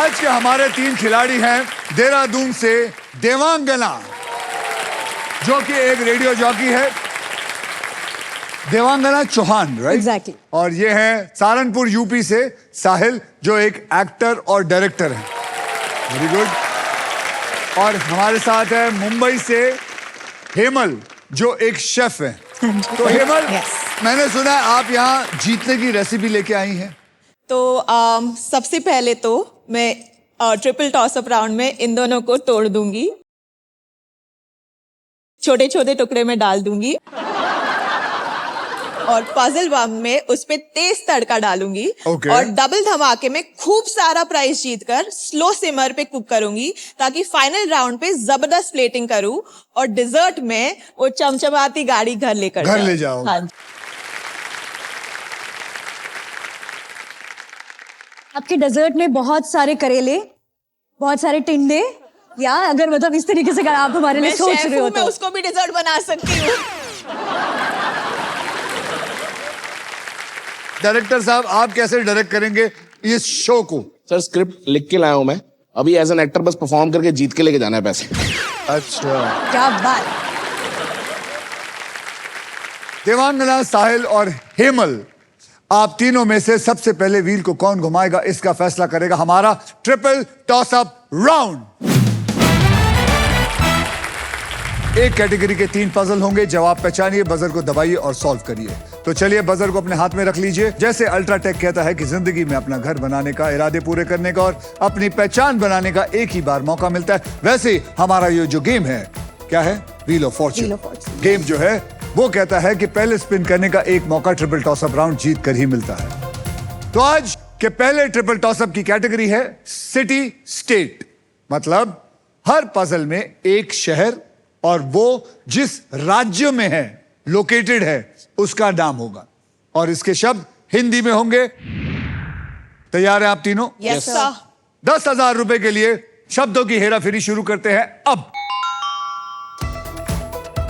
आज के हमारे 3 खिलाड़ी हैं देहरादून से देवांगना, जो कि एक रेडियो जॉकी है, देवांगना चौहान, राइट? एग्जैक्टली। और ये है सहारनपुर यूपी से साहिल, जो एक एक्टर और डायरेक्टर है। Very good. और हमारे साथ है मुंबई से हेमल, जो एक शेफ है। तो हेमल, मैंने सुना है आप यहाँ जीतने की रेसिपी लेके आई हैं। तो सबसे पहले तो मैं ट्रिपल टॉस अप राउंड में इन दोनों को तोड़ दूंगी, छोटे छोटे टुकड़े में डाल दूंगी और पजल बम में उस पे तेज तड़का डालूंगी। Okay. और डबल धमाके में खूब सारा प्राइस जीतकर स्लो सिमर पे कुक करूंगी, ताकि फाइनल राउंड पे जबरदस्त प्लेटिंग करूं और डिजर्ट में वो चमचमाती गाड़ी घर ले जाओ। हाँ। आपके डेजर्ट में बहुत सारे करेले, बहुत सारे टिंडे, या अगर मतलब इस तरीके से अगर आप हमारे लिए मैं सोच शेफ रहे हो हूं, मैं तो उसको भी डिजर्ट बना सकती हूँ। डायरेक्टर साहब, आप कैसे डायरेक्ट करेंगे इस शो को? सर स्क्रिप्ट लिख के लाया हूं मैं, अभी एज एन एक्टर बस परफॉर्म करके जीत के लेके जाना है पैसे। अच्छा। क्या बात। देवांगना, साहिल और हेमल, आप तीनों में से सबसे पहले व्हील को कौन घुमाएगा, इसका फैसला करेगा हमारा ट्रिपल टॉस अप राउंड। एक कैटेगरी के 3 पजल होंगे, जवाब पहचानिए, बजर को दबाइए और सॉल्व करिए। तो चलिए बजर को अपने हाथ में रख लीजिए। जैसे अल्ट्राटेक कहता है कि जिंदगी में अपना घर बनाने का, इरादे पूरे करने का और अपनी पहचान बनाने का एक ही बार मौका मिलता है, वैसे ही हमारा ये जो गेम है, क्या है? Wheel of Fortune. गेम जो है वो कहता है कि पहले स्पिन करने का एक मौका ट्रिपल टॉस अप राउंड जीत कर ही मिलता है। तो आज के पहले ट्रिपल टॉस अप की कैटेगरी है सिटी स्टेट, मतलब हर पजल में एक शहर और वो जिस राज्य में है, लोकेटेड है, उसका नाम होगा और इसके शब्द हिंदी में होंगे। तैयार हैं आप तीनों? Yes sir. 10,000 रुपए के लिए शब्दों की हेराफेरी शुरू करते हैं अब।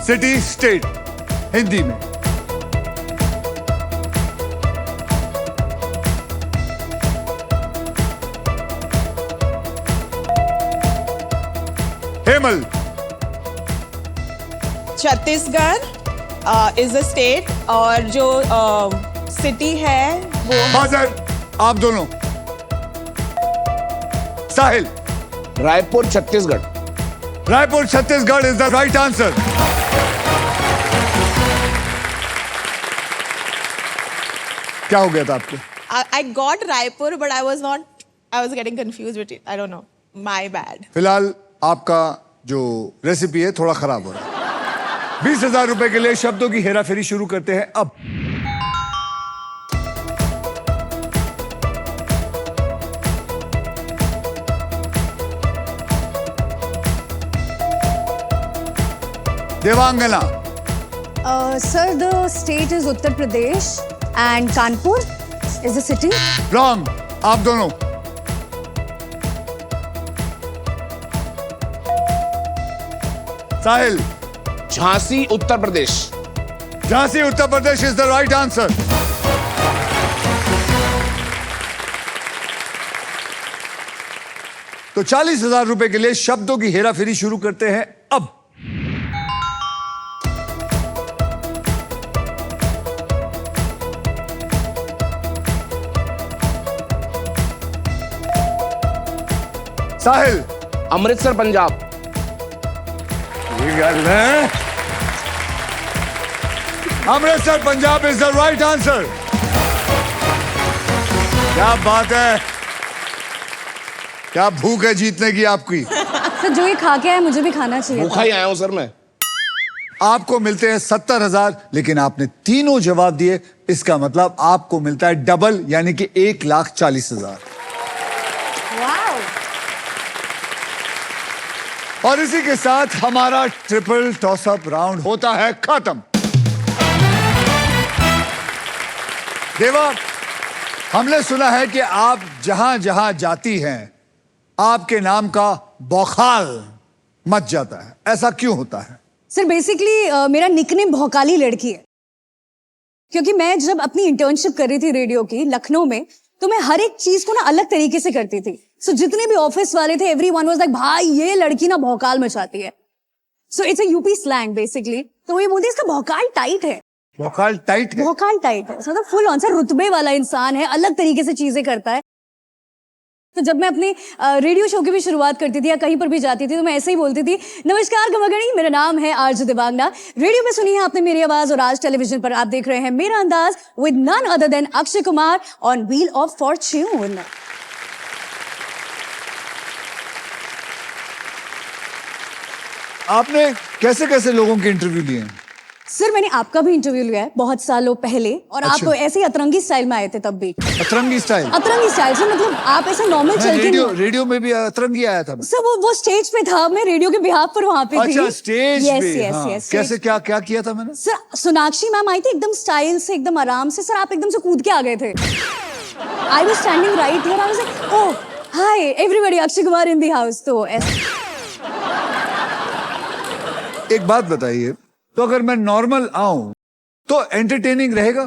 सिटी स्टेट हिंदी में। Hemal. Chhattisgarh is a state और जो सिटी है वो बाजर, आप दोनों। Sahil. Raipur Chhattisgarh. Raipur Chhattisgarh is the right answer. क्या हो गया था आपको? I got Raipur but I was getting confused with it. I don't know. My bad. फिलहाल आपका जो रेसिपी है थोड़ा खराब हो रहा है। 20,000 रुपए के लिए शब्दों की हेराफेरी शुरू करते हैं अब। Devangana. Sir the state is Uttar Pradesh and Kanpur is a city. Wrong, आप दोनों। Sahil. Jhansi Uttar Pradesh. Jhansi Uttar Pradesh is the right answer. तो 40,000 रुपए के लिए शब्दों की हेराफेरी शुरू करते हैं अब। साहिल। अमृतसर पंजाब। ये गल है, Amritsar Punjab is the right answer. क्या बात है, क्या भूख है जीतने की आपकी। सर जो ये खा के आया मुझे भी खाना चाहिए भूखा ही आया हूं सर मैं। आपको मिलते हैं 70,000, लेकिन आपने तीनों जवाब दिए, इसका मतलब आपको मिलता है डबल, यानी कि 1,40,000। और इसी के साथ हमारा ट्रिपल टॉस अप राउंड होता है खत्म। देवा, हमने सुना है कि आप जहां जहां जाती हैं आपके नाम का बौखाल मच जाता है, ऐसा क्यों होता है? सर बेसिकली मेरा निकनेम भौकाली लड़की है, क्योंकि मैं जब अपनी इंटर्नशिप कर रही थी रेडियो की लखनऊ में, तो मैं हर एक चीज को ना अलग तरीके से करती थी. सो जितने भी ऑफिस वाले थे, एवरीवन वाज लाइक, भाई ये लड़की ना भौकाल मचाती है. So it's a UP slang basically. तो वो ये बोलती है इसका भौकाल टाइट है. भौकाल टाइट है. भौकाल टाइट है, मतलब फुल ऑन सा रुतबे वाला इंसान है, अलग तरीके से चीजें करता है. तो जब मैं अपने रेडियो शो की भी शुरुआत करती थी या कहीं पर भी जाती थी तो मैं ऐसे ही बोलती थी, नमस्कार गवागणी, मेरा नाम है आरजू देवांगना. रेडियो में सुनी है आपने मेरी आवाज और आज टेलीविजन पर आप देख रहे हैं मेरा अंदाज with none other than Akshay Kumar on Wheel of Fortune. आपने कैसे कैसे लोगों के इंटरव्यू लिए हैं? सर मैंने आपका भी इंटरव्यू लिया है बहुत सालों पहले और अच्छा। आप ऐसे ही अतरंगी स्टाइल में आए थे तब भी. अतरंगी स्टाइल. अतरंगी स्टाइल से मतलब आप ऐसे नॉर्मल मैं चल के रेडियो में भी अतरंगी आया था मैं. सर वो स्टेज पे था, मैं रेडियो के बिहाफ पर वहां पे थी. अच्छा, स्टेज Yes, पे. yes, हाँ. yes, कैसे क्या क्या किया था मैंने? सर सोनाक्षी मैम आई थी एकदम स्टाइल से, एकदम आराम से. सर आप एकदम से कूद के आ गए थे. I was standing right here, I was like, oh hi everybody, Akshay Kumar in the house. तो एक बात बताइए, तो अगर मैं नॉर्मल आऊं तो एंटरटेनिंग रहेगा?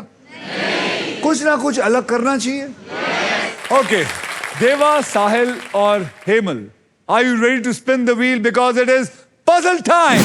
कुछ ना कुछ अलग करना चाहिए. ओके, देवा, साहिल और Hemal, are you ready to spin the wheel because it is puzzle time.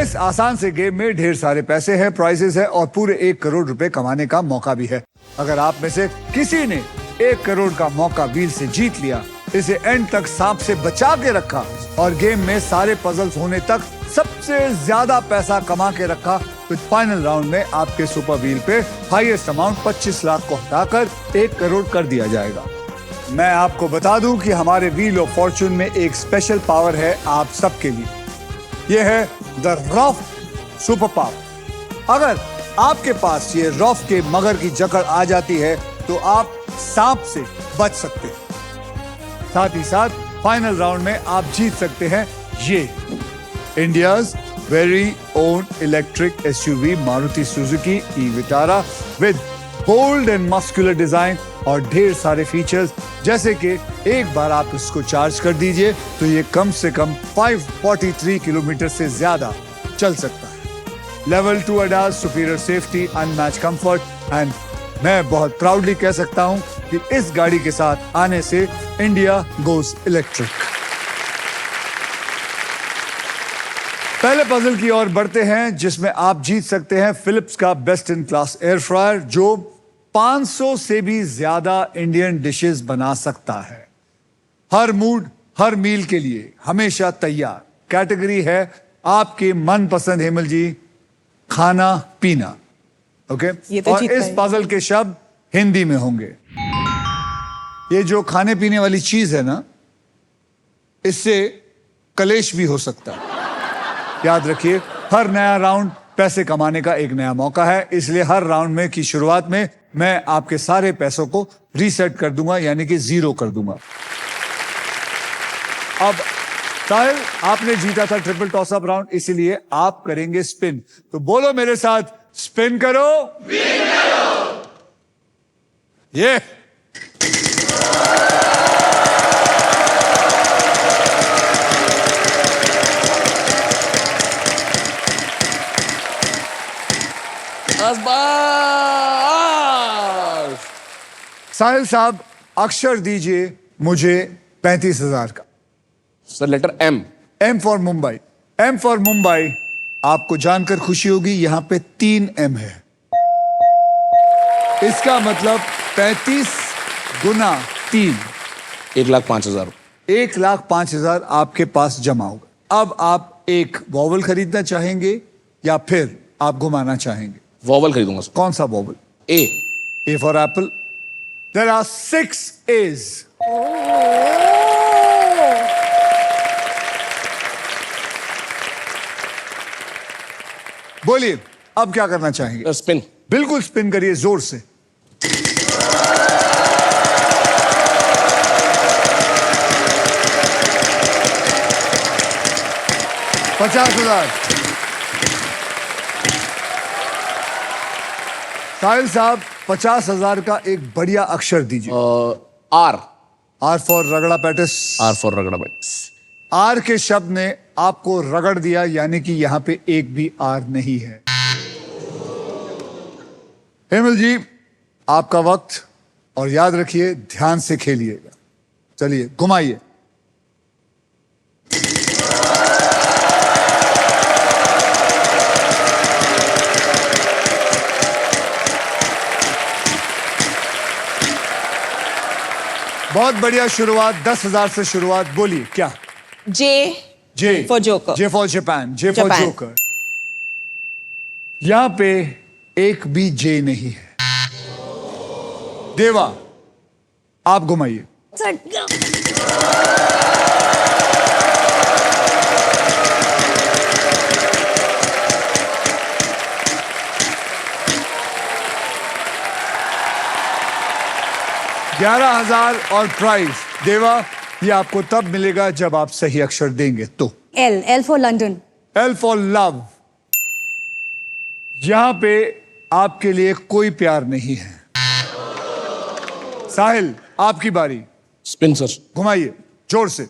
इस आसान से गेम में ढेर सारे पैसे हैं, प्राइजेस है और पूरे 1 करोड़ रुपए कमाने का मौका भी है. अगर आप में से किसी ने 1 करोड़ का मौका व्हील से जीत लिया, इसे एंड तक सांप से बचा के रखा और गेम में सारे पजल्स होने तक सबसे ज्यादा पैसा कमा के रखा, तो फाइनल राउंड में आपके सुपर व्हील पे हाईएस्ट अमाउंट 25 लाख को हटाकर 1 करोड़ कर दिया जाएगा. मैं आपको बता दूं कि हमारे व्हील ऑफ फॉर्च्यून में एक स्पेशल पावर है आप सबके लिए. यह है द रॉफ सुपर पावर. अगर आपके पास ये रॉफ के मगर की जकड़ आ जाती है तो आप सांप से बच सकते हैं. साथ ही साथ फाइनल राउंड में आप जीत सकते हैं ये India's very own electric SUV Maruti Suzuki e Vitara with bold and muscular design और ढेर सारे फीचर्स, जैसे कि एक बार आप इसको चार्ज कर दीजिए तो ये कम से कम 543 किलोमीटर से ज्यादा चल सकता है. Level 2 ADAS, superior safety, unmatch comfort and मैं बहुत प्राउडली कह सकता हूं कि इस गाड़ी के साथ आने से इंडिया गोज इलेक्ट्रिक. पहले पजल की ओर बढ़ते हैं जिसमें आप जीत सकते हैं फिलिप्स का best in class air fryer जो 500 से भी ज्यादा इंडियन डिशेस बना सकता है. हर मूड, हर मील के लिए हमेशा तैयार. कैटेगरी है आपके मनपसंद हेमल जी, खाना पीना. ओके, ये तो और जीत इस गए. पजल के शब्द हिंदी में होंगे. ये जो खाने पीने वाली चीज है ना, इससे कलेश भी हो सकता है. याद रखिए, हर नया राउंड पैसे कमाने का एक नया मौका है, इसलिए हर राउंड में की शुरुआत में मैं आपके सारे पैसों को रीसेट कर दूंगा, यानी कि 0 कर दूंगा. अब साहिल, आपने जीता था ट्रिपल टॉस अप राउंड, इसीलिए आप करेंगे स्पिन. तो बोलो मेरे साथ, स्पिन करो. ये बस बस. साहिल साहब, अक्षर दीजिए मुझे 35,000 का. Sir letter M. M for Mumbai. M for Mumbai. आपको जानकर खुशी होगी, यहां पे 3 M है. इसका मतलब 35 गुना 3, 1,05,000. 1,05,000 आपके पास जमा होगा. अब आप एक वॉवल खरीदना चाहेंगे या फिर आप घुमाना चाहेंगे? वॉवल खरीदूंगा सर. कौन सा vowel? A. A for apple. There are 6 A's. बोलिए, अब क्या करना चाहेंगे? स्पिन. बिल्कुल स्पिन करिए जोर से. $50,000. साहिल साहब, 50,000 का एक बढ़िया अक्षर दीजिए. R. आर फॉर रगड़ा पैटिस. R for रगड़ा पैटिस. आर के शब्द ने आपको रगड़ दिया, यानी कि यहां पे एक भी आर नहीं है. हेमल जी, आपका वक्त, और याद रखिए ध्यान से खेलिएगा। चलिए घुमाइए। बहुत बढ़िया शुरुआत, 10,000 से शुरुआत। बोलिए क्या? जे जे For Joker. J for Japan, J for Japan. Joker. यहां पे एक भी जे नहीं है। देवा, आप घुमाइए। $11,000 और प्राइज। देवा, ये आपको तब मिलेगा जब आप सही अक्षर देंगे तो। L for London. L for love. यहां पे आपके लिए कोई प्यार नहीं है। साहिल, आपकी बारी। Spin sir. घुमाइए जोर से।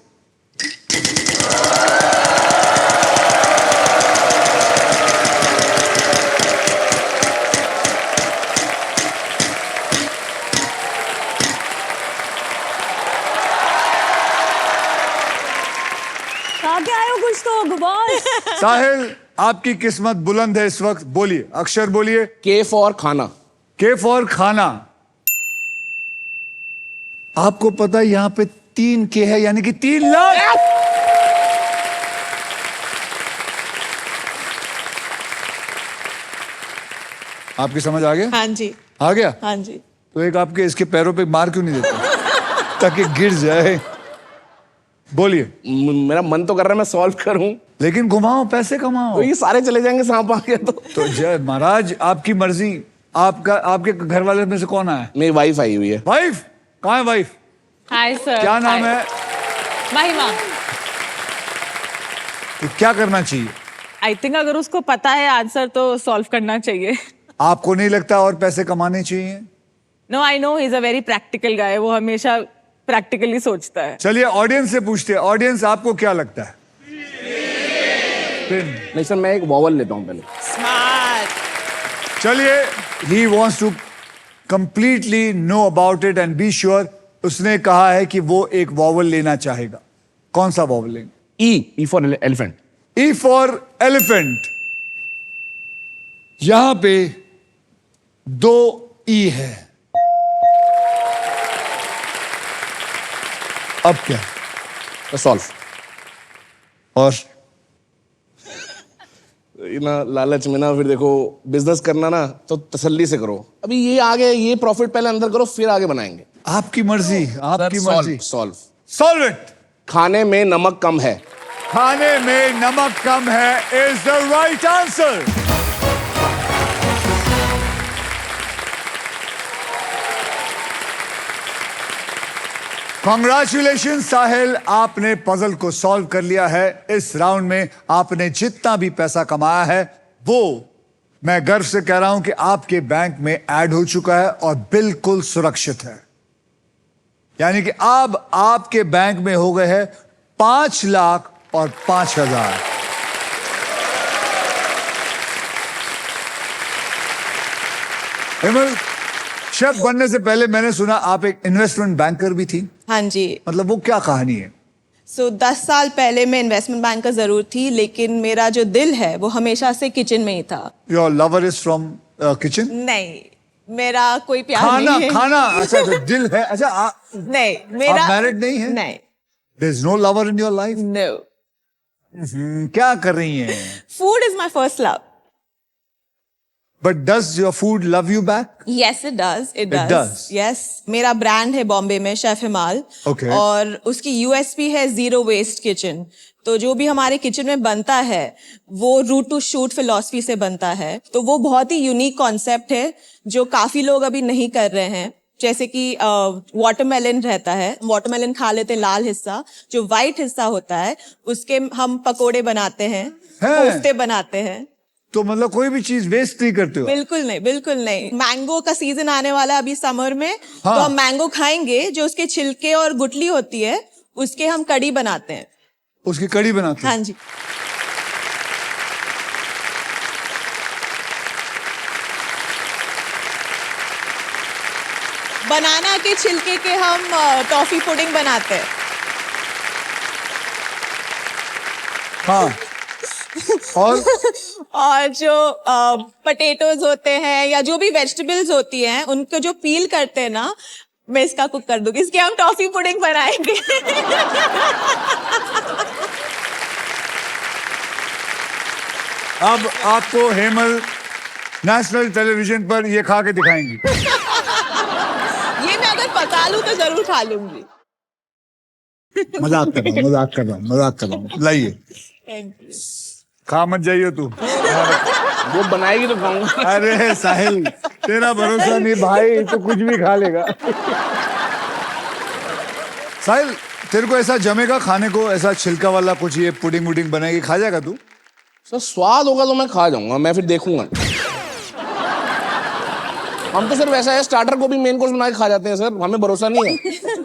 आगे आयो कुछ तो गुबार। साहिल, आपकी किस्मत बुलंद है इस वक्त। बोलिए, अक्षर बोलिए। के फॉर खाना। के फॉर खाना। आपको पता है यहां पे 3 के है, यानी कि 3 लाख। आपकी समझ आ गया? हाँ जी, आ गया? हाँ जी। तो एक आपके इसके पैरों पे मार क्यों नहीं देते ताकि गिर जाए? बोलिए। मेरा मन तो कर रहा है मैं सॉल्व करूं, लेकिन घुमाओ, पैसे कमाओ। तो ये सारे चले जाएंगे सांप आ गया तो जय महाराज, आपकी मर्जी। आपके घर वाले में से कौन आया? मेरी वाइफ आई हुई है। वाइफ? कहाँ है वाइफ? Hi sir. क्या नाम है? महिमा। तो क्या करना चाहिए? आई थिंक अगर उसको पता है आंसर तो सॉल्व करना चाहिए। आपको नहीं लगता और पैसे कमाने चाहिए? No, I know he is a very practical guy. वो हमेशा प्रैक्टिकली सोचता है। चलिए ऑडियंस से पूछते हैं। ऑडियंस, आपको क्या लगता है? पिन। नहीं सर, मैं एक वॉवल लेता हूँ पहले। स्मार्ट। चलिए, he wants to completely know about it and be sure. उसने कहा है कि वो एक वॉवल लेना चाहेगा। कौन सा वॉवल लेंगे? E for elephant. E for elephant. यहां पे 2 ई है। अब क्या? सॉल्व। और ना लालच में ना, फिर देखो बिजनेस करना ना तो तसल्ली से करो। अभी ये आगे, ये प्रॉफिट पहले अंदर करो, फिर आगे बनाएंगे। आपकी मर्जी, आपकी मर्जी। सॉल्व। Solve it. खाने में नमक कम है। खाने में नमक कम है is the right answer. Congratulation Sahil, आपने पजल को सॉल्व कर लिया है। इस राउंड में आपने जितना भी पैसा कमाया है वो मैं गर्व से कह रहा हूं कि आपके बैंक में ऐड हो चुका है और बिल्कुल सुरक्षित है। यानी कि अब आपके बैंक में हो गए हैं 5 लाख और 5,000। हेमल, शेफ बनने से पहले मैंने सुना आप एक इन्वेस्टमेंट बैंकर भी थी। हाँ जी। मतलब वो क्या कहानी है? 10 साल पहले मैं इन्वेस्टमेंट बैंकर जरूर थी, लेकिन मेरा जो दिल है वो हमेशा से किचन में ही था। Your lover is from kitchen? नहीं, मेरा कोई प्यार खाना नहीं है। खाना। अच्छा, जो दिल है। अच्छा, नहीं, मेरा आप मैरिड नहीं है? नहीं। There is no lover in your life? No. क्या कर रही हैं? Food is my first love. But does your food love you back? Yes, it does. It does. does. Yes. मेरा ब्रांड है बॉम्बे में, शेफ हिमाल। Okay. और उसकी यूएसपी है जीरो वेस्ट किचन। तो जो भी हमारे किचन में बनता है वो रूट टू शूट फिलॉसफी से बनता है। तो वो बहुत ही यूनिक कॉन्सेप्ट है जो काफी लोग अभी नहीं कर रहे हैं। जैसे कि वाटरमेलन रहता है, वाटरमेलन खा लेते हैं लाल हिस्सा, जो व्हाइट हिस्सा होता है उसके हम पकोड़े बनाते हैं, कोफ्ते बनाते हैं। तो मतलब कोई भी चीज वेस्ट नहीं करते हो? बिल्कुल नहीं, बिल्कुल नहीं। मैंगो का सीजन आने वाला है अभी समर में। हाँ। तो हम मैंगो खाएंगे, जो उसके छिलके और गुठली होती है उसके हम कड़ी बनाते हैं। उसकी कड़ी बनाते हो? हाँ जी। बनाना के छिलके के हम टॉफी पुडिंग बनाते हैं। हाँ। और जो पटेटोज होते हैं या जो भी वेजिटेबल्स होती हैं उनको जो पील करते हैं ना, मैं इसका कुक कर दूंगी, इसकी हम टॉफी पुडिंग बनाएंगे। अब आपको हेमल नेशनल टेलीविजन पर ये खा के दिखाएंगी। ये मैं अगर पका लूं तो जरूर खा लूंगी। मजाक कर रहा हूँ। लाइए, थैंक यू। खा मत जाइए तू। वो बनाएगी तो खाऊंगा। अरे साहिल, तेरा भरोसा नहीं भाई, तो कुछ भी खा लेगा। साहिल, तेरे को ऐसा जमेगा खाने को, ऐसा छिलका वाला कुछ ये पुडिंग वुडिंग बनाएगी, खा जाएगा तू? सर स्वाद होगा तो मैं खा जाऊंगा, मैं फिर देखूंगा। हम तो सिर्फ ऐसा है, स्टार्टर को भी मेन कोर्स बना के खा जाते हैं सर, हमें भरोसा नहीं है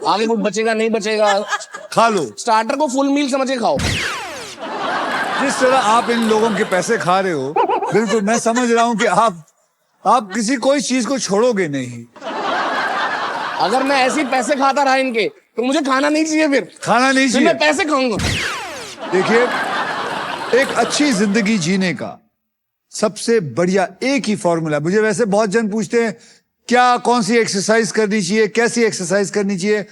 आगे कुछ बचेगा नहीं बचेगा। खा लो। स्टार्टर को फुल मील समझ के खाओ। जिस तरह आप इन लोगों के पैसे खा रहे हो, बिल्कुल मैं समझ रहा हूँ कि आप किसी कोई चीज को छोड़ोगे नहीं। अगर मैं ऐसे ही पैसे खाता रहा इनके तो मुझे खाना नहीं चाहिए, फिर खाना नहीं फिर मैं चाहिए। पैसे खाऊंगा। देखिए, एक अच्छी जिंदगी जीने का सबसे बढ़िया एक ही फॉर्मूला, मुझे वैसे बहुत जन पूछते हैं क्या कौन सी एक्सरसाइज करनी चाहिए, कैसी एक्सरसाइज करनी चाहिए।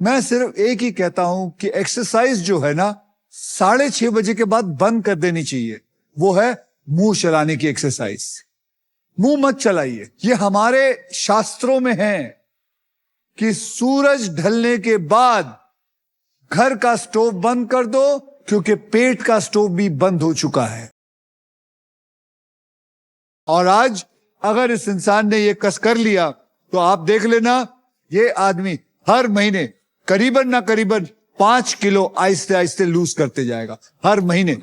मैं सिर्फ एक ही कहता हूं कि एक्सरसाइज जो है ना 6:30 बजे के बाद बंद कर देनी चाहिए। वो है मुंह चलाने की एक्सरसाइज। मुंह मत चलाइए। ये हमारे शास्त्रों में है कि सूरज ढलने के बाद घर का स्टोव बंद कर दो, क्योंकि पेट का स्टोव भी बंद हो चुका है। और आज अगर इस इंसान ने ये कस कर लिया तो आप देख लेना, ये आदमी हर महीने करीबन ना करीबन 5 किलो आहिस्ते आहिस्ते लूज करते जाएगा हर महीने।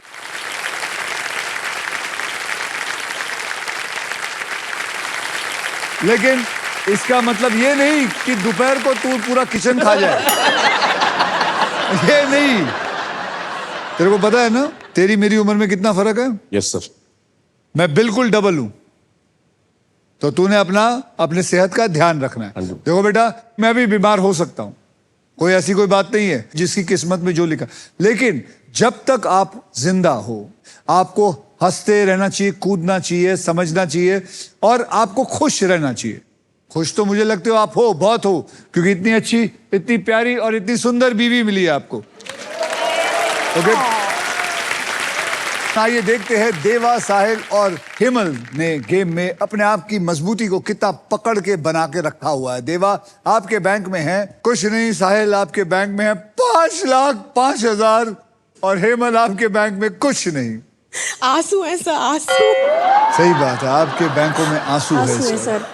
लेकिन इसका मतलब ये नहीं कि दोपहर को तू पूरा किचन खा जाए। ये नहीं। तेरे को पता है ना तेरी मेरी उम्र में कितना फर्क है? Yes sir. मैं बिल्कुल डबल हूं। तो तूने अपने सेहत का ध्यान रखना है। देखो बेटा, मैं भी बीमार हो सकता हूं, कोई ऐसी कोई बात नहीं है, जिसकी किस्मत में जो लिखा। लेकिन जब तक आप जिंदा हो, आपको हंसते रहना चाहिए, कूदना चाहिए, समझना चाहिए और आपको खुश रहना चाहिए। खुश तो मुझे लगते हो आप हो, बहुत हो, क्योंकि इतनी अच्छी, इतनी प्यारी और इतनी सुंदर बीवी मिली है आपको। ओके, आइए देखते हैं देवा, साहिल और हेमल ने गेम में अपने आप की मजबूती को कितना पकड़ के बना के रखा हुआ है। देवा, आपके बैंक में है कुछ नहीं, साहिल आपके बैंक में है 5,05,000 और हेमल आपके बैंक में कुछ नहीं। आंसू ऐसा आंसू। सही बात है, आपके बैंकों में आंसू है सर।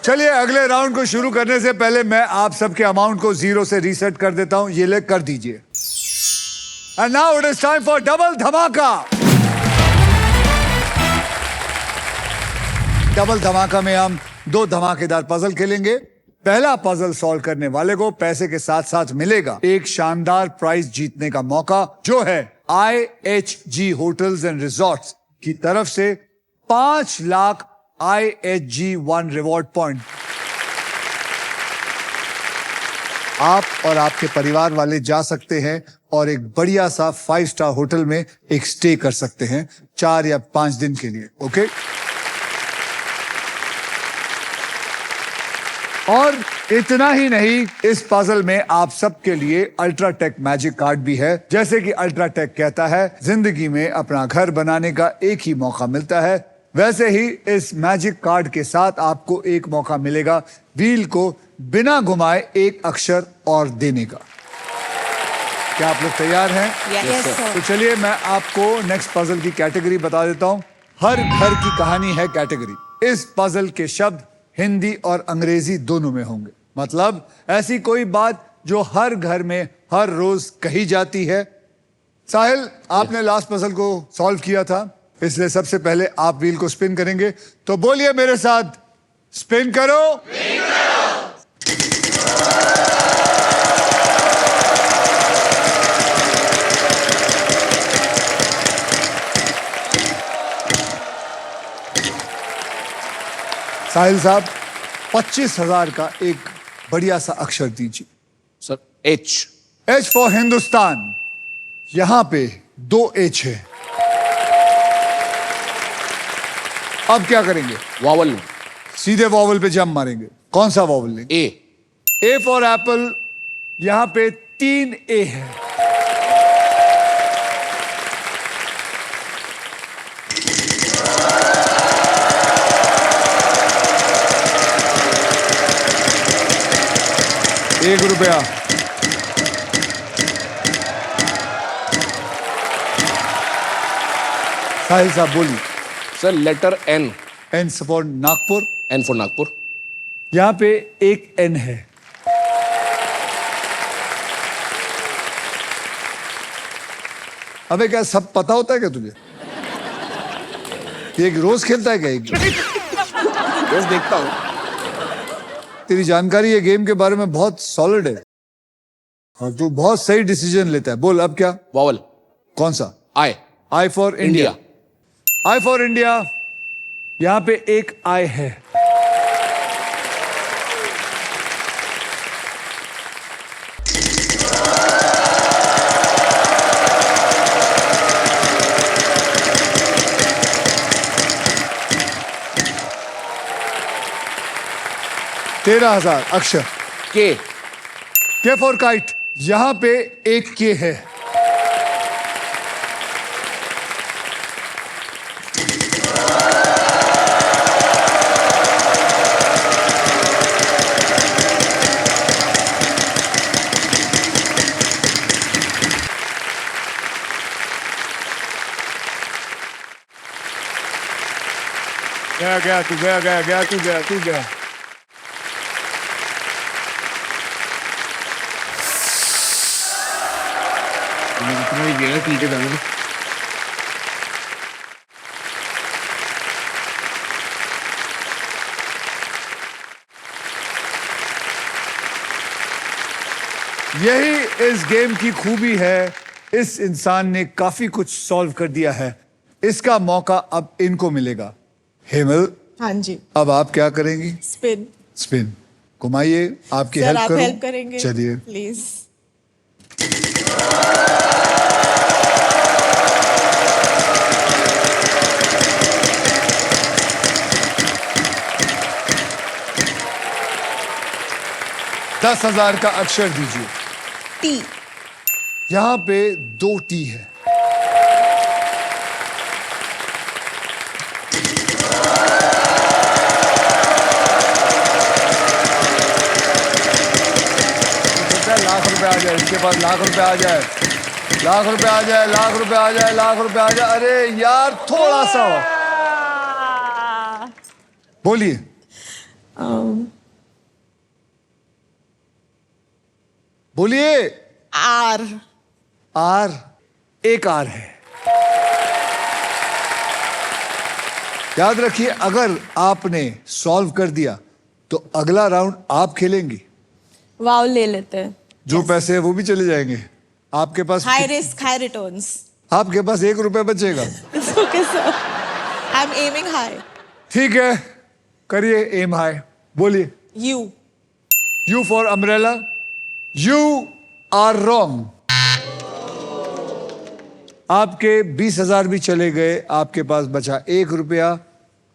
चलिए अगले राउंड को शुरू करने से पहले मैं आप सबके अमाउंट को 0 से रीसेट कर देता हूं। ये ले कर दीजिए। And now it is time for double धमाका। डबल धमाका में हम 2 धमाकेदार पजल खेलेंगे। पहला पजल सॉल्व करने वाले को पैसे के साथ साथ मिलेगा एक शानदार प्राइज जीतने का मौका, जो है IHG होटल्स एंड रिजॉर्ट्स की तरफ से 5 लाख IHG1 रिवॉर्ड पॉइंट। आप और आपके परिवार वाले जा सकते हैं और एक बढ़िया सा 5 स्टार होटल में एक स्टे कर सकते हैं 4 या 5 दिन के लिए। ओके, और इतना ही नहीं, इस पजल में आप सबके लिए अल्ट्राटेक मैजिक कार्ड भी है। जैसे कि अल्ट्राटेक कहता है जिंदगी में अपना घर बनाने का एक ही मौका मिलता है, वैसे ही इस मैजिक कार्ड के साथ आपको एक मौका मिलेगा व्हील को बिना घुमाए एक अक्षर और देने का। क्या आप लोग तैयार हैं? Yes, sir. तो चलिए मैं आपको नेक्स्ट पजल की कैटेगरी बता देता हूं। हर घर की कहानी है कैटेगरी। इस पजल के शब्द हिंदी और अंग्रेजी दोनों में होंगे। मतलब ऐसी कोई बात जो हर घर में हर रोज कही जाती है। साहिल, आपने लास्ट पजल को सॉल्व किया था, इसलिए सबसे पहले आप व्हील को स्पिन करेंगे। तो बोलिए मेरे साथ, स्पिन करो। साहिल साहब, 25,000 का एक बढ़िया सा अक्षर दीजिए। Sir H. H for Hindustan. यहां पे 2 एच है। अब क्या करेंगे? वावल। सीधे वॉवल पे जंप मारेंगे। कौन सा वॉवल लेंगे? ए। A for apple. यहां पे 3 ए है। ₹1। साहिल साहब बोलिए। Sir letter N. N for Nagpur. N for Nagpur. यहां पे एक एन है। अबे क्या सब पता होता है क्या तुझे? ये एक रोज खेलता है क्या एक? बस देखता हूँ। तेरी जानकारी ये गेम के बारे में बहुत सॉलिड है और तू बहुत सही डिसीजन लेता है। बोल अब क्या? वावल। कौन सा? I. I for India. I for India. यहां पे एक आई है। ₹13,000 अक्षर। के। के फॉर काइट। यहां पे एक के है। गया तू गया। इतना ही गया ठीक है दादा। यही इस गेम की खूबी है। इस इंसान ने काफी कुछ सॉल्व कर दिया है। इसका मौका अब इनको मिलेगा। हेमल, हाँ जी। अब आप क्या करेंगी? स्पिन। स्पिन घुमाइए। आपकी सर हेल्प आप करूं? हेल्प करेंगे? चलिए। प्लीज। $10,000 का अक्षर दीजिए। टी। यहां पे 2 टी है। लाख रुपए आ जाए इसके पास। लाख रुपए आ जाए। लाख रुपए आ जाए। लाख रुपए आ जाए। लाख रुपए आ जाए। अरे यार थोड़ा सा बोलिए। बोलिए। आर। आर। एक आर है। याद रखिए अगर आपने सॉल्व कर दिया तो अगला राउंड आप खेलेंगी। वाव ले लेते हैं। जो पैसे हैं वो भी चले जाएंगे आपके पास। High risk high returns. आपके पास ₹1 बचेगा। Okay sir. I am aiming high. ठीक है करिए एम हाई। बोलिए। U. U for umbrella. You are wrong. आपके 20,000 भी चले गए। आपके पास बचा ₹1।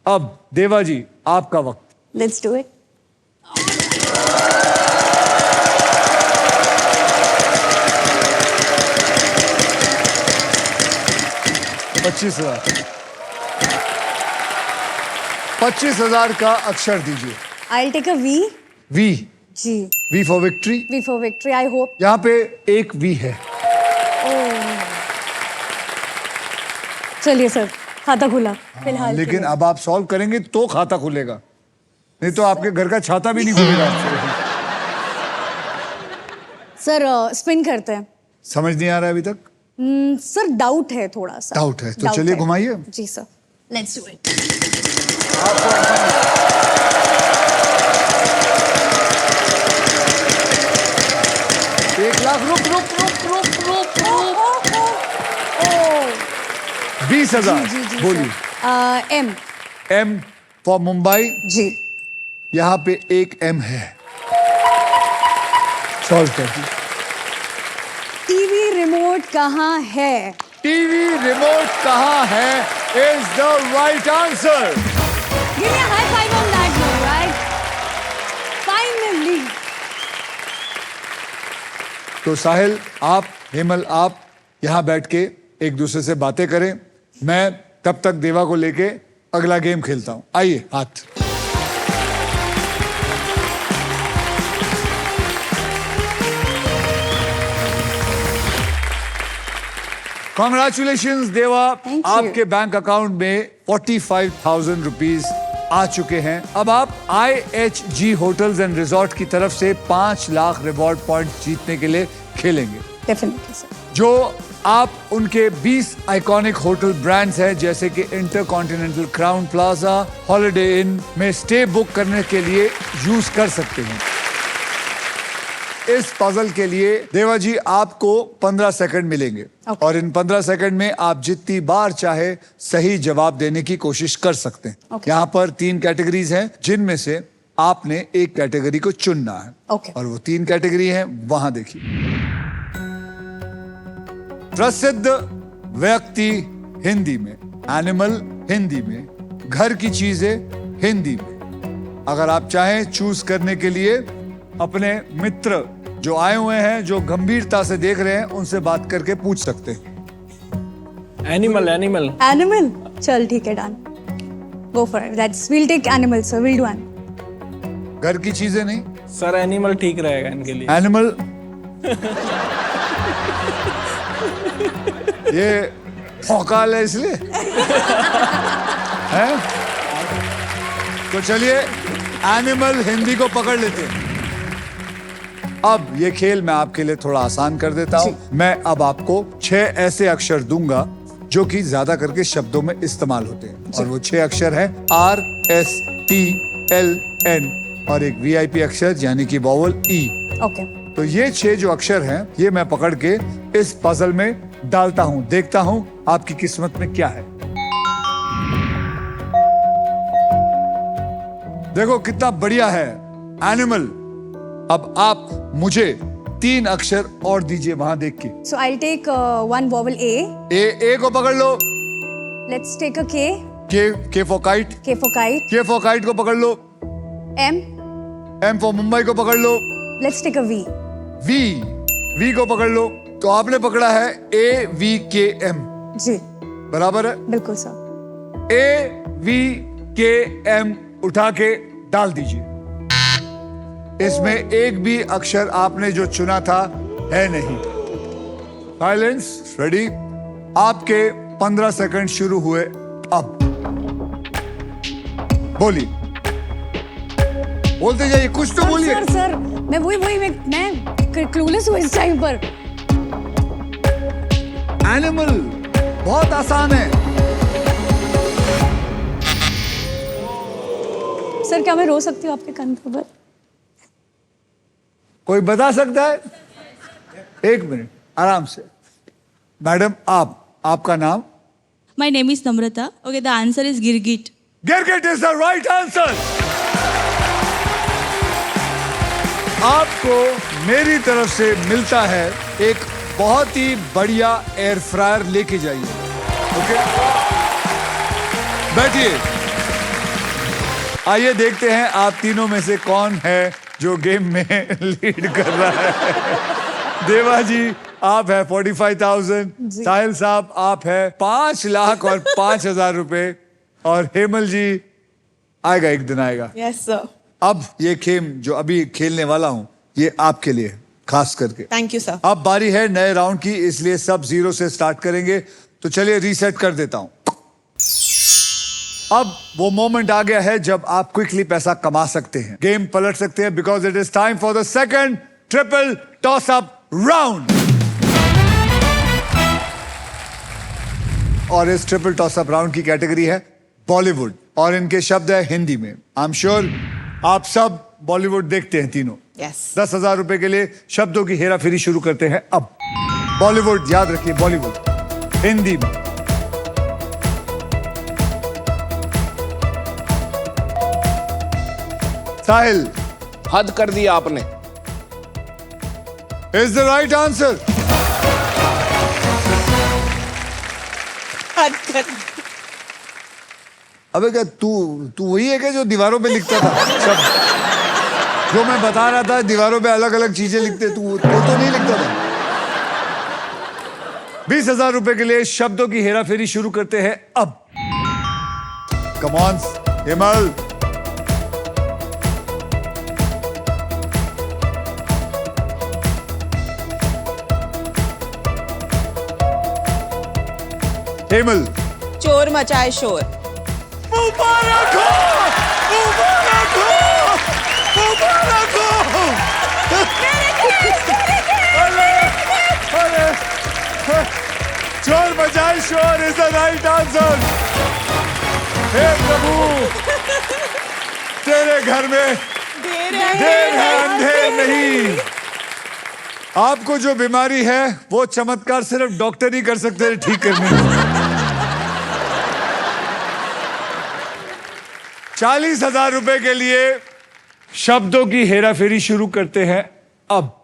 अब देवा जी आपका वक्त। Let's do it. $25,000 का अक्षर दीजिए। I take a V. V. जी। V for victory. V for victory. I hope. यहां पे एक वी है। चलिए सर खाता खुला फिलहाल। लेकिन अब आप सॉल्व करेंगे तो खाता खुलेगा, नहीं तो आपके घर का छाता भी नहीं खुलेगा आपसे। सर स्पिन करते हैं। समझ नहीं आ रहा है अभी तक? सर डाउट है थोड़ा सा। डाउट है तो चलिए घुमाइए। जी सर लेट्स डू इट। एक लाख। रुक रुक रुक रुक रुक रुक। 20,000। बोलिए। एम। M for Mumbai. जी। यहां पे एक एम है। सॉल्व कर दी। टीवी रिमोट कहाँ है? टीवी रिमोट कहाँ है is the right answer. Give me a high five on that note, right? Finally. तो साहिल आप, हेमल आप यहाँ बैठ के एक दूसरे से बातें करें, मैं तब तक देवा को लेके अगला गेम खेलता हूं। आइए हाथ। कॉन्ग्रेचुलेशन देवा, Thank you. आपके बैंक अकाउंट में 45,000 रुपीज आ चुके हैं। अब आप IHG होटल्स एंड रिजॉर्ट की तरफ से 5 लाख रिवॉर्ड पॉइंट जीतने के लिए खेलेंगे, Definitely, sir. जो आप उनके 20 आइकॉनिक होटल ब्रांड्स हैं जैसे कि इंटरकॉन्टिनेंटल, क्राउन प्लाजा, हॉलिडे इन में स्टे बुक करने के लिए यूज कर सकते हैं। इस पजल के लिए देवा जी आपको 15 सेकंड मिलेंगे Okay. और इन 15 सेकंड में आप जितनी बार चाहे सही जवाब देने की कोशिश कर सकते हैं। Okay. यहाँ पर 3 कैटेगरीज हैं जिनमें से आपने एक कैटेगरी को चुनना है। Okay. और वो 3 कैटेगरी हैं, वहां देखिए। प्रसिद्ध व्यक्ति हिंदी में, एनिमल हिंदी में, घर की चीजें हिंदी में। अगर आप चाहें चूज करने के लिए अपने मित्र जो आए हुए हैं, जो गंभीरता से देख रहे हैं, उनसे बात करके पूछ सकते हैं। Animal animal Animal? चल ठीक है, done. Go for it. We'll take animal, sir. We'll do animal. घर की चीजें नहीं, सर एनिमल ठीक रहेगा इनके लिए। एनिमल। ये भौकाल है इसलिए है? तो चलिए एनिमल हिंदी को पकड़ लेते हैं। अब ये खेल मैं आपके लिए थोड़ा आसान कर देता हूं। मैं अब आपको 6 ऐसे अक्षर दूंगा जो कि ज्यादा करके शब्दों में इस्तेमाल होते हैं, और वो 6 अक्षर हैं RSTLN और एक VIP अक्षर यानी कि वॉवल E। Okay. तो ये 6 जो अक्षर हैं, ये मैं पकड़ के इस पजल में डालता हूं, देखता हूं आपकी किस्मत में क्या है। देखो कितना बढ़िया है एनिमल। अब आप मुझे 3 अक्षर और दीजिए वहां देख के। So I'll take one vowel A. A को पकड़ लो। Let's take a K. K for kite. K for kite. K for kite को पकड़ लो। M. एम फॉर मुंबई को पकड़ लो। Let's take a V. V को पकड़ लो। तो आपने पकड़ा है AVKM, जी, बराबर है। बिल्कुल सर. AVKM उठा के डाल दीजिए। इसमें एक भी अक्षर आपने जो चुना था है नहीं। Silence, ready. आपके 15 सेकंड शुरू हुए अब। बोलिए, बोलते जाइए, कुछ तो बोलिए। सर मैं मैं क्लूलेस हूँ इस टाइम पर. एनिमल बहुत आसान है। सर क्या मैं रो सकती हूँ आपके कंधे पर? कोई बता सकता है? 1 मिनट आराम से। मैडम आपका नाम? My name is Namrata. Okay, the answer is Girgit. गिरगिट इज द राइट आंसर। आपको मेरी तरफ से मिलता है एक बहुत ही बढ़िया एयर फ्रायर, लेके जाइए। ओके, बैठिए। आइए देखते हैं आप तीनों में से कौन है जो गेम में लीड कर रहा है। देवा जी आप है 45,000, साहिल साहब आप है 5 लाख और 5,000 रुपए, और हेमल जी आएगा, एक दिन आएगा। Yes sir. अब ये गेम जो अभी खेलने वाला हूं ये आपके लिए खास करके। Thank you sir. अब बारी है नए राउंड की, इसलिए सब 0 से स्टार्ट करेंगे। तो चलिए रीसेट कर देता हूं। अब वो मोमेंट आ गया है जब आप क्विकली पैसा कमा सकते हैं, गेम पलट सकते हैं, because it is time for the second triple toss up round. और इस ट्रिपल टॉस अप राउंड की कैटेगरी है बॉलीवुड, और इनके शब्द है हिंदी में। आई एम श्योर आप सब बॉलीवुड देखते हैं तीनों। यस। 10,000 रुपए के लिए शब्दों की हेरा फेरी शुरू करते हैं अब। बॉलीवुड याद रखिए, बॉलीवुड हिंदी में। साहिल हद कर दिया आपने। Is the right answer. अबे क्या तू तू वही है क्या जो दीवारों पे लिखता था शब्द? जो मैं बता रहा था दीवारों पे अलग अलग चीजें लिखते, तू तो नहीं लिखता था। 20,000 रुपए के लिए शब्दों की हेराफेरी शुरू करते हैं अब। Come on Himal. हिमल। चोर मचाए शोर। मुबारक हो, मुबारक हो, मुबारक हो। अरे, चोर बजाए शोर इज द राइट आंसर। हे प्रभु, तेरे घर में देर है अंधेर नहीं। आपको जो बीमारी है वो चमत्कार सिर्फ डॉक्टर ही कर सकते हैं ठीक करने। 40,000 रुपए के लिए शब्दों की हेराफेरी शुरू करते हैं अब।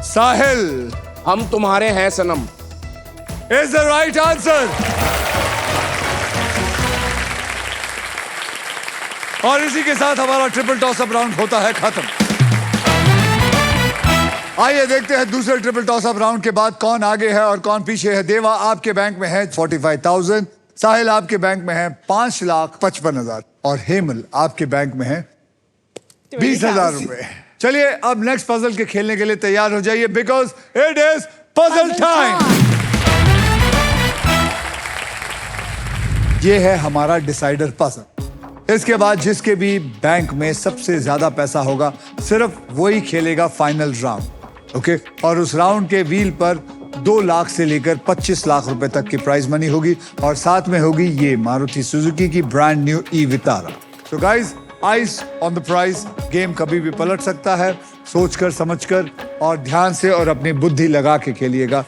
साहिल। Hum Tumhare Hain Sanam. Is the right answer. और इसी के साथ हमारा ट्रिपल टॉस अप राउंड होता है खत्म। आइए देखते हैं दूसरे ट्रिपल टॉस अप राउंड के बाद कौन आगे है और कौन पीछे है। देवा आपके बैंक में है 45,000, साहिल आपके बैंक में है 5,55,000 और हेमल आपके बैंक में है 20,000 रुपए। चलिए अब नेक्स्ट पजल के खेलने के लिए तैयार हो जाइए because it is puzzle time. ये है हमारा डिसाइडर पजल। इसके बाद जिसके भी बैंक में सबसे ज्यादा पैसा होगा सिर्फ वही खेलेगा फाइनल राउंड। ओके, और उस राउंड के व्हील पर 2 लाख से लेकर 25 लाख रुपए तक की प्राइज मनी होगी और साथ में होगी ये मारुति सुजुकी की ब्रांड न्यू ई विटारा। तो guys, eyes on the prize. Game कभी भी पलट सकता है, सोचकर समझकर और ध्यान से और अपनी बुद्धि लगा के खेलिएगा।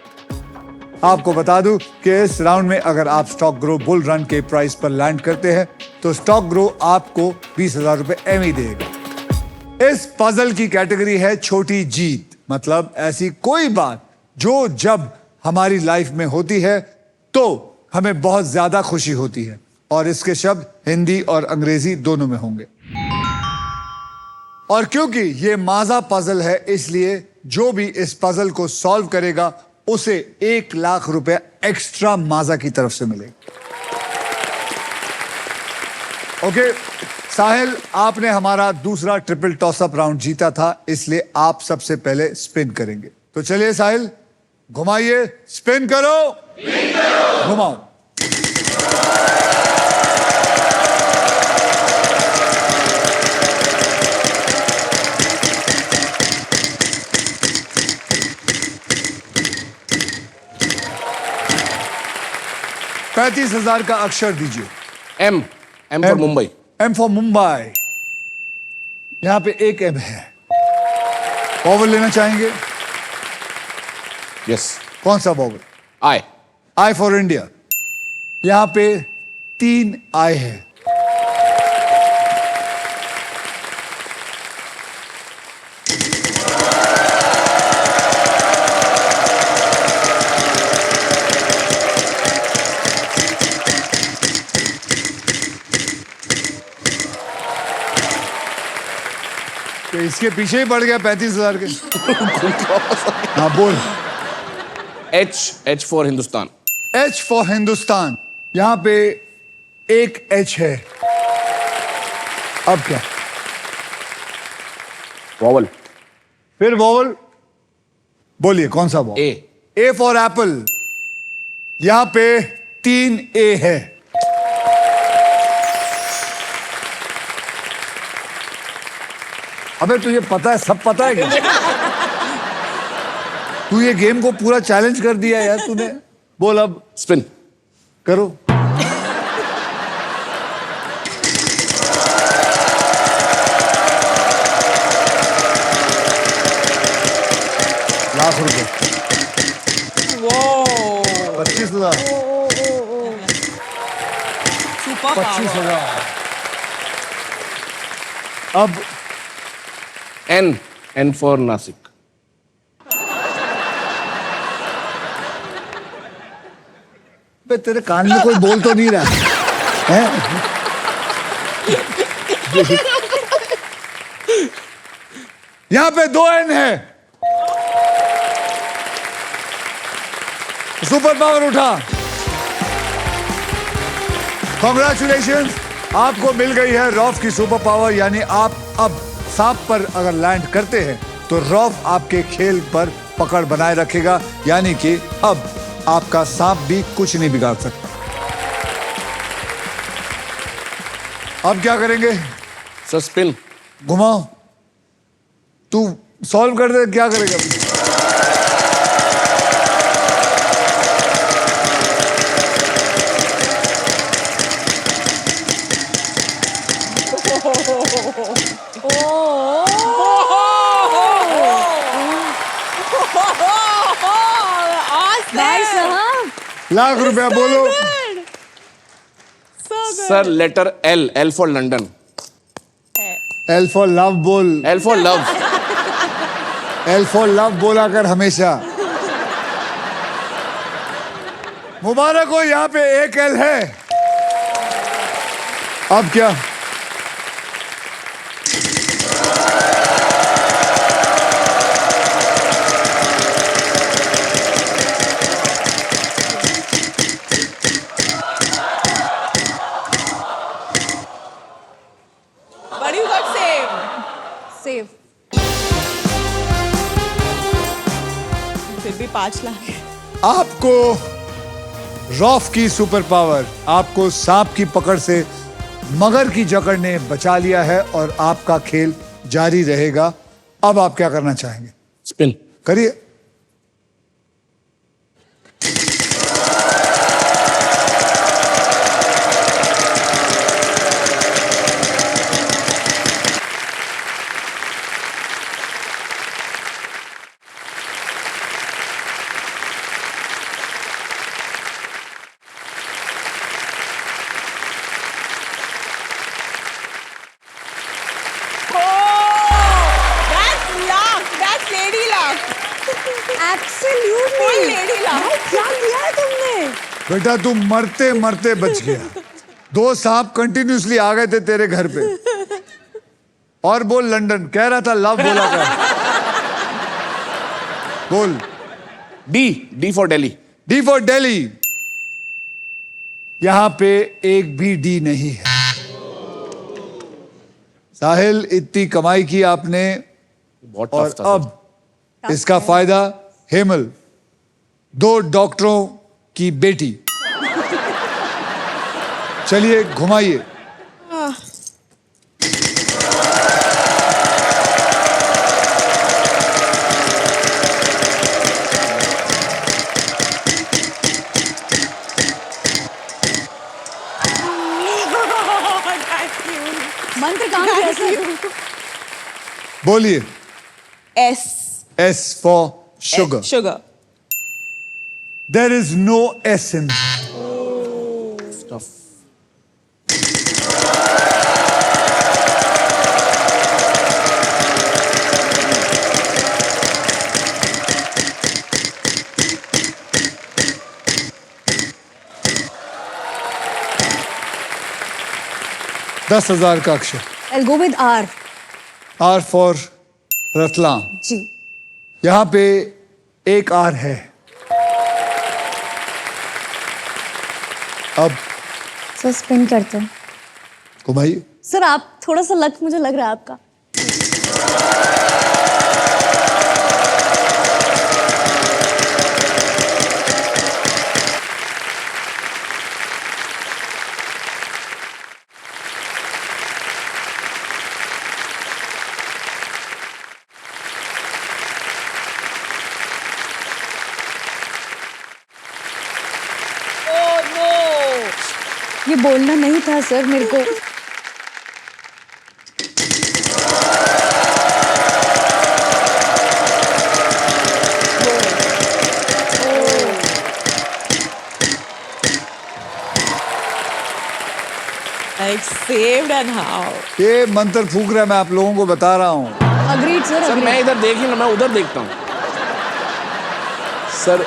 आपको बता दूं कि इस राउंड में अगर आप स्टॉक ग्रो बुल रन के प्राइस पर लैंड करते हैं तो स्टॉक ग्रो आपको 20,000 रुपए एम देगा। इस पजल की कैटेगरी है छोटी जीत, मतलब ऐसी कोई बात जो जब हमारी लाइफ में होती है तो हमें बहुत ज्यादा खुशी होती है और इसके शब्द हिंदी और अंग्रेजी दोनों में होंगे। और क्योंकि ये माजा पजल है इसलिए जो भी इस पजल को सॉल्व करेगा उसे 1 लाख रुपए एक्स्ट्रा माजा की तरफ से मिलेगा। ओके, साहिल आपने हमारा दूसरा ट्रिपल टॉसअप राउंड जीता था इसलिए आप सबसे पहले स्पिन करेंगे। तो चलिए साहिल, घुमाइए, स्पिन करो, घुमाओ। $35,000 का अक्षर दीजिए। M for Mumbai. M for Mumbai. यहां पे एक एम है। वॉवल लेना चाहेंगे? यस। कौन सा vowel? I. I for India. यहां पे 3 आई है। तो इसके पीछे ही पड़ गया 35,000 के। हाँ बोल। H for Hindustan. H for Hindustan. यहां पे एक एच है। अब क्या? वॉवल। फिर वॉवल बोलिए, कौन सा वॉवल? A for apple. यहां पे 3 ए है। अबे तुझे पता है, सब पता है क्या? तू ये गेम को पूरा चैलेंज कर दिया यार तूने। बोल अब। स्पिन करो। लाख रुपए। 25,000, 25,000। अब N for नासिक। बे तेरे कान में कोई बोल तो नहीं रहा है? यहां पे 2 N है। सुपर पावर उठा। कॉन्ग्रेचुलेशन, आपको मिल गई है रॉफ की सुपर पावर, यानी आप अब सांप पर अगर लैंड करते हैं तो रॉफ आपके खेल पर पकड़ बनाए रखेगा, यानी कि अब आपका सांप भी कुछ नहीं बिगाड़ सकता। अब क्या करेंगे? Sir spin. घुमाओ। तू सॉल्व कर दे, क्या करेगा? भाई साहब, लाख रुपया बोलो। Sir letter L for London. L for love बोल। L for love. L for love बोला कर हमेशा। मुबारक हो, यहाँ पे एक एल है। अब क्या? But you got save. Save. फिर भी 5 लाख है। आपको रॉफ की सुपर पावर, आपको सांप की पकड़ से मगर की जकड़ ने बचा लिया है और आपका खेल जारी रहेगा। अब आप क्या करना चाहेंगे? स्पिन। करिए। That's luck. That's lady luck. Absolutely. Full lady luck. क्या किया है तुमने? बेटा तू मरते मरते बच गया। 2 सांप कंटिन्यूसली आ गए थे तेरे घर पे। और बोल लंदन, कह रहा था लव बोला था। बोल। D for Delhi. D for Delhi. यहां पे एक भी डी नहीं है। साहिल, इतनी कमाई की आपने बहुत और टफ था सर। अब इसका फायदा हेमल, 2 डॉक्टरों की बेटी। चलिए घुमाइए। मंत्र काम किया सर। बोलिए। S. S for sugar. Sugar. There is no S in. Tough. $10,000 का अक्षर। I'll go with R। R for Ratlam. जी। यहां पे एक आर है। अब सर स्पिन करते हैं। घुमाइए। सर आप थोड़ा सा लक मुझे लग रहा है आपका। Oh no. ये बोलना नहीं था सर मेरे को। Like saved and how? ये मंत्र फूक रहा है, मैं आप लोगों को बता रहा हूँ. अग्रीड सर, सर मैं इधर देख ही ना, मैं उधर देखता हूँ. Sir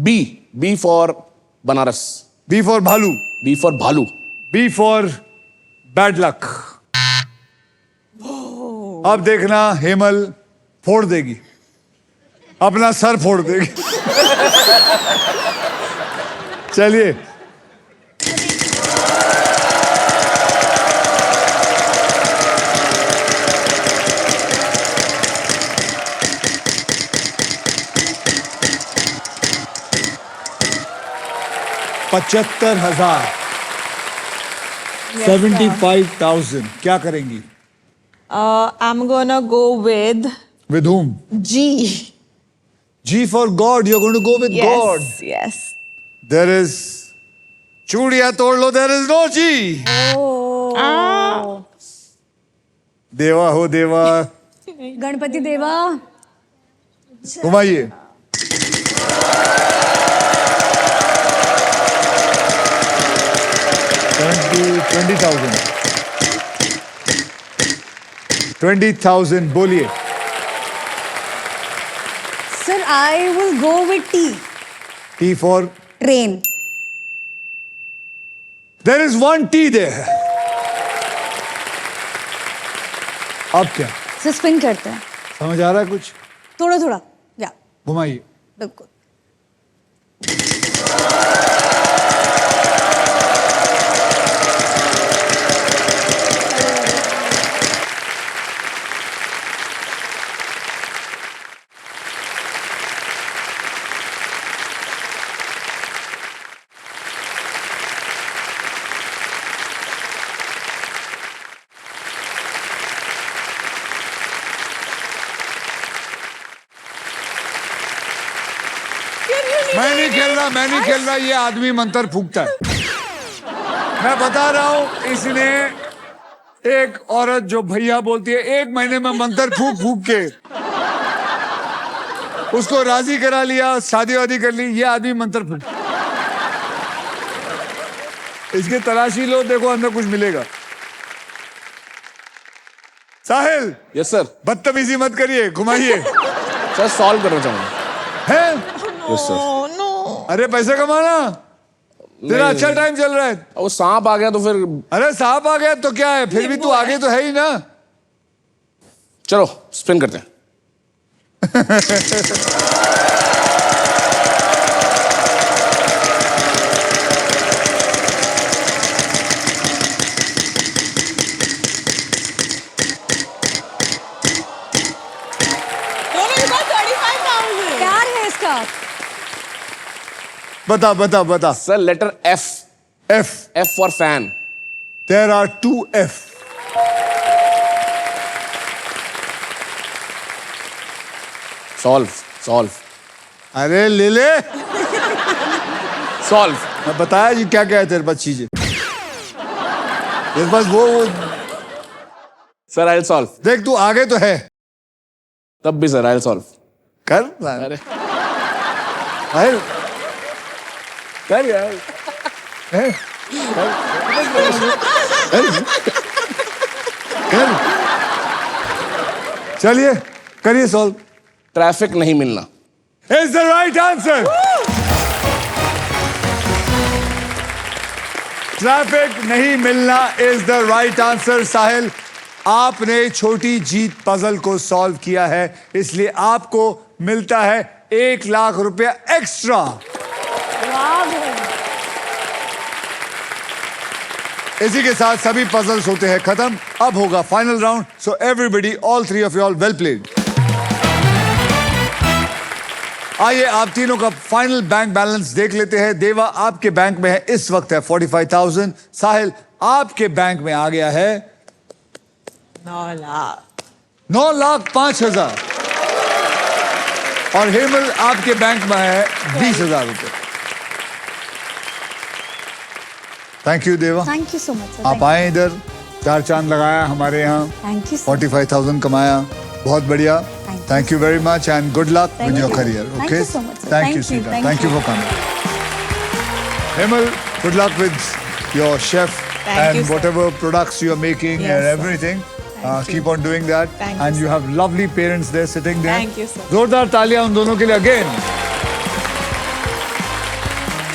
B for Banaras. B for भालू. बी फॉर भालू. B for bad luck. अब देखना हेमल फोड़ देगी, अपना सर फोड़ देगी. चलिए. $75,000. 75,000. क्या करेंगी? I'm gonna go with With whom? G. G for God. You're going to go with God. Yes. There is चूड़िया तोड़ लो. There is no G. देवा हो देवा. गणपति देवा. घुमाइए. $20,000 बोलिए. Sir I will go with T. T for train. there is one T there. अब क्या sir spin करते हैं समझ आ रहा है कुछ? थोड़ा थोड़ा. या घुमाइए. बिल्कुल. मैं नहीं खेल रहा. ये आदमी मंत्र फूकता है. मैं बता रहा हूं, इसने एक औरत जो भैया बोलती है 1 महीने में मंत्र फूक फूक के उसको राजी करा लिया, शादी वादी कर ली. ये आदमी मंत्र फूक. इसके तलाशी लो, देखो अंदर कुछ मिलेगा. साहिल. Yes sir. बदतमीजी मत करिए, घुमाइए. सर सॉल्व करना चाहूंगा. है. Yes sir. अरे पैसे कमाना, तेरा अच्छा टाइम चल रहा है. वो सांप आ गया तो फिर. अरे सांप आ गया तो क्या है, फिर भी तू आगे तो है ही ना. चलो स्पिन करते हैं. प्यार है इसका. बता बता बता. Sir letter F. F. F for fan. There are 2 F. Solve. Solve. अरे ले ले. सॉल्व. मैं बताया जी क्या क्या है तेरे पास चीजें. तेरे पास वो सर आई सॉल्व. देख, तू आगे तो है. तब भी सर आई सॉल्व. कर. अरे अरे कर यार. है? कर. चलिए करिए सॉल्व. ट्रैफिक नहीं मिलना. Is the right answer. Traffic नहीं मिलना is the right answer. साहिल, आपने छोटी जीत पजल को सॉल्व किया है, इसलिए आपको मिलता है 1 लाख रुपया एक्स्ट्रा. इसी के साथ सभी पजल्स होते हैं खत्म. अब होगा final round. So everybody, all 3 of you all well played. आइए आप तीनों का फाइनल बैंक बैलेंस देख लेते हैं. देवा आपके बैंक में है इस वक्त है 45,000. साहिल आपके बैंक में आ गया है 9,05,000. और हेमल आपके बैंक में है 20,000 रुपए. थैंक यू देवा. Thank you so much. आप आए इधर, 4 चांद लगाया हमारे यहाँ. Thank you. 45,000 कमाया. बहुत बढ़िया. Thank you very much and good luck with your career. Okay. Thank you so much, sir. Thank you, sweetheart. Thank you for coming. Hemal, good luck with your chef Thank and you, sir. whatever products you are making Yes, and sir. everything. Thank Keep you. on doing that. Thank and you, you have lovely parents there sitting there. Thank you, sir. जोरदार तालियां उन दोनों के लिए again.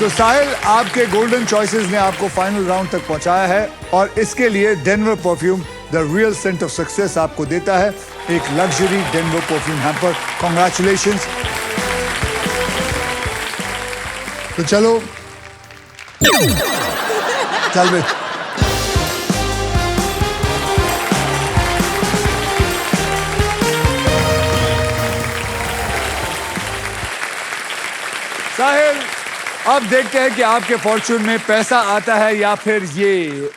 तो साहिल, आपके golden choices ने आपको फाइनल राउंड तक पहुंचाया है और इसके लिए Denver perfume the real scent of success आपको देता है एक luxury Denver perfume hamper. Congratulations. तो चलो चल बे. साहिल, अब देखते हैं कि आपके फॉर्च्यून में पैसा आता है या फिर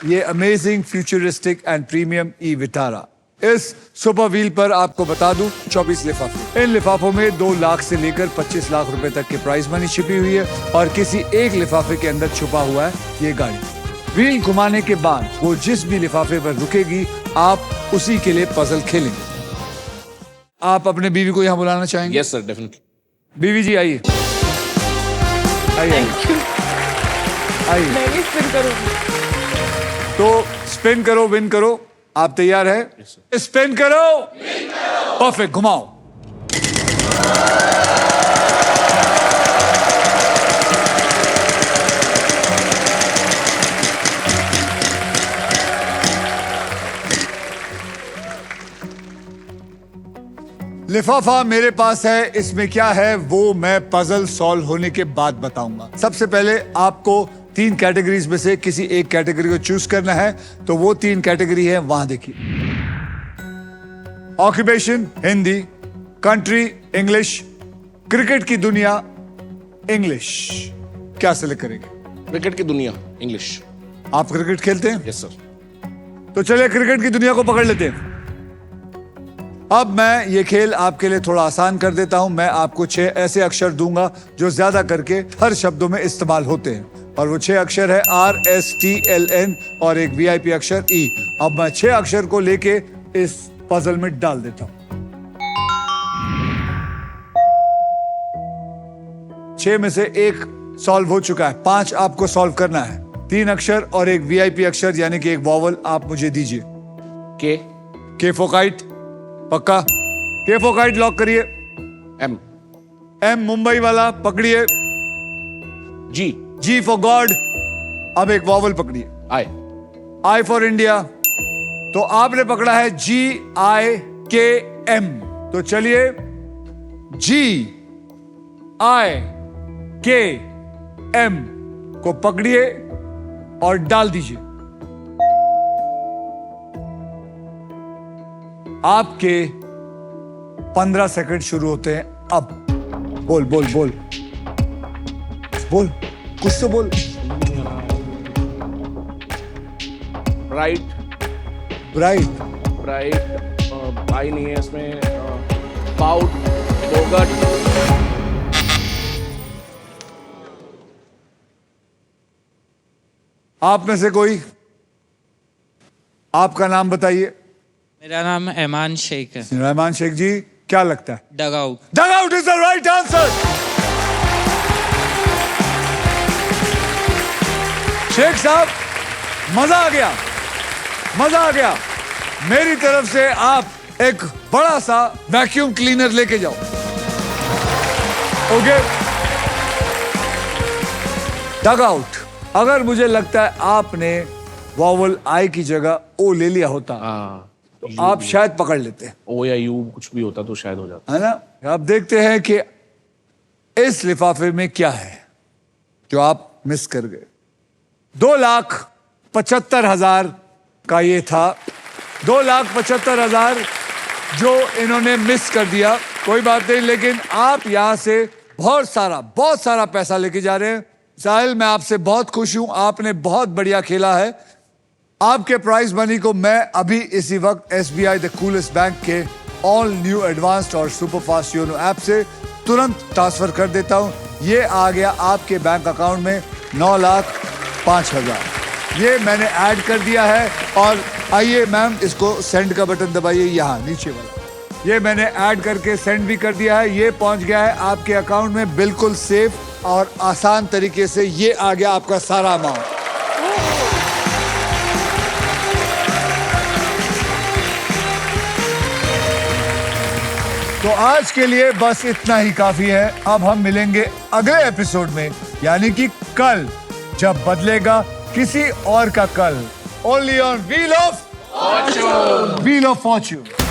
ये amazing futuristic and premium e Vitara. इस सुपर व्हील पर आपको बता दूं 24 लिफाफे. इन लिफाफों में 2 लाख से लेकर 25 लाख रुपए तक की प्राइस मनी छिपी हुई है और किसी एक लिफाफे के अंदर छुपा हुआ है ये गाड़ी. व्हील घुमाने के बाद वो जिस भी लिफाफे पर रुकेगी आप उसी के लिए पजल खेलेंगे. आप अपने बीवी को यहाँ बुलाना चाहेंगे? Yes sir, definitely. बीवी जी आइए. आइए आइए. मैं भी स्पिन करूंगी. तो स्पिन करो, विन करो. आप तैयार है? स्पिन करो. परफेक्ट. घुमाओ. लिफाफा मेरे पास है. इसमें क्या है वो मैं पजल सॉल्व होने के बाद बताऊंगा. सबसे पहले आपको 3 कैटेगरीज में से किसी एक कैटेगरी को चूज करना है. तो वो 3 कैटेगरी है, वहां देखिए. Occupation Hindi, country English, cricket की दुनिया इंग्लिश. क्या सिलेक्ट करेंगे? क्रिकेट की दुनिया इंग्लिश. आप क्रिकेट खेलते हैं? Yes sir. तो चलिए क्रिकेट की दुनिया को पकड़ लेते हैं. अब मैं ये खेल आपके लिए थोड़ा आसान कर देता हूं. मैं आपको 6 ऐसे अक्षर दूंगा जो ज्यादा करके हर शब्दों में इस्तेमाल होते हैं और वो 6 अक्षर है RSTLN और एक VIP अक्षर E. अब मैं 6 अक्षर को लेके इस पजल में डाल देता हूं. 6 में से 1 सॉल्व हो चुका है. 5 आपको सॉल्व करना है. 3 अक्षर और एक VIP अक्षर यानी कि एक वॉवल आप मुझे दीजिए. के फॉर काइट. पक्का? के फॉर काइट लॉक करिए. एम मुंबई वाला पकड़िए. जी फॉर गॉड. अब एक वॉवल पकड़िए. आई फॉर इंडिया. तो आपने पकड़ा है GIKM. तो चलिए GIKM को पकड़िए और डाल दीजिए. आपके 15 सेकंड शुरू होते हैं अब. बोल बोल बोल बोल. कुछ तो बोल. ब्राइट. आई नहीं है इसमें. Pout, Bogat. आप में से कोई आपका नाम बताइए. मेरा नाम ऐमान शेख है. रहमान शेख जी, क्या लगता है? Dug out. Dug out is the right answer. Sheikh साहब, मजा आ गया. मजा आ गया. मेरी तरफ से आप एक बड़ा सा वैक्यूम क्लीनर लेके जाओ. ओके. Dug out. अगर मुझे लगता है आपने वॉवल आई की जगह ओ ले लिया होता तो आप शायद पकड़ लेते. ओ या यू कुछ भी होता तो शायद हो जाता, है ना. अब देखते हैं कि इस लिफाफे में क्या है जो आप मिस कर गए. 2,75,000 का ये था. 2,75,000 जो इन्होंने मिस कर दिया. कोई बात नहीं, लेकिन आप यहां से बहुत सारा पैसा लेके जा रहे हैं. साहिल, मैं आपसे बहुत खुश हूं. आपने बहुत बढ़िया खेला है. आपके प्राइज मनी को मैं अभी इसी वक्त SBI द कूलेस्ट बैंक के ऑल न्यू एडवांस्ड और सुपर फास्ट योनो ऐप से तुरंत ट्रांसफर कर देता हूं. ये आ गया आपके बैंक अकाउंट में 9,05,000. ये मैंने ऐड कर दिया है. और आइए मैम, इसको सेंड का बटन दबाइए, यहाँ नीचे वाला. ये मैंने ऐड करके सेंड भी कर दिया है. ये पहुंच गया है आपके अकाउंट में बिल्कुल सेफ और आसान तरीके से. ये आ गया आपका सारा अमाउंट. तो आज के लिए बस इतना ही काफी है। अब हम मिलेंगे अगले एपिसोड में, यानी कि कल, जब बदलेगा किसी और का कल। Only on Wheel of Fortune.